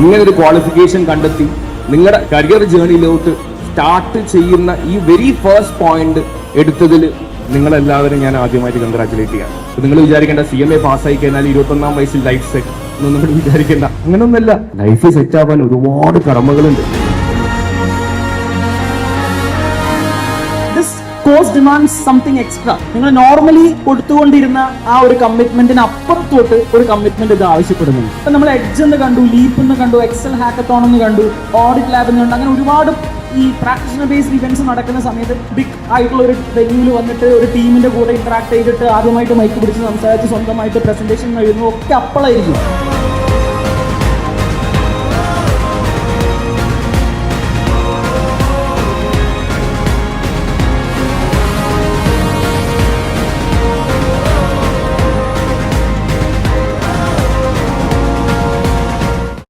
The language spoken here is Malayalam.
ഇങ്ങനെ ഒരു ക്വാളിഫിക്കേഷൻ കണ്ടെത്തി നിങ്ങളുടെ കരിയർ ജേണിയിലോട്ട് സ്റ്റാർട്ട് ചെയ്യുന്ന ഈ വെരി ഫസ്റ്റ് പോയിന്റ് എടുത്തതിൽ നിങ്ങളെല്ലാവരും ഞാൻ ആദ്യമായിട്ട് കൺഗ്രാറ്റുലേറ്റ് ചെയ്യാം. നിങ്ങൾ വിചാരിക്കേണ്ട CMA പാസ്സായി കഴിഞ്ഞാൽ 21-ാം വയസ്സിൽ ലൈഫ് സെറ്റ് എന്നൊന്നും നിങ്ങൾ വിചാരിക്കേണ്ട. അങ്ങനൊന്നല്ല. ലൈഫ് സെറ്റ് ആവാൻ ഒരുപാട് കടമകളുണ്ട്. Course demands something extra. നിങ്ങൾ നോർമലി കൊടുത്തുകൊണ്ടിരുന്ന ആ ഒരു കമ്മിറ്റ്മെന്റിന് അപ്പുറത്തോട്ട് ഒരു കമ്മിറ്റ്മെന്റ് ഇത് ആവശ്യപ്പെടുന്നുണ്ട്. ഇപ്പൊ നമ്മൾ എഡ്ജ് എന്ന് കണ്ടു, ലീപ്പ് എന്ന് കണ്ടു, എക്സൽ ഹാക്കത്തോൺ എന്ന് കണ്ടു, ഓഡിറ്റ് ലാബ് എന്ന് കണ്ടു. അങ്ങനെ ഒരുപാട് ഈ പ്രാക്ടീഷണർ ബേസ്ഡ് ഇവന്റ്സ് നടക്കുന്ന സമയത്ത് ബിഗ് ആയിട്ടുള്ള ഒരു വെന്യൂവിൽ വന്നിട്ട് ഒരു ടീമിന്റെ കൂടെ ഇന്ററാക്ട് ചെയ്തിട്ട് ആദ്യമായിട്ട് മൈക്ക് പിടിച്ച് സംസാരിച്ച് സ്വന്തമായിട്ട് പ്രസന്റേഷൻ എഴുതുന്നു ഒക്കെ അപ്പോഴായിരിക്കും.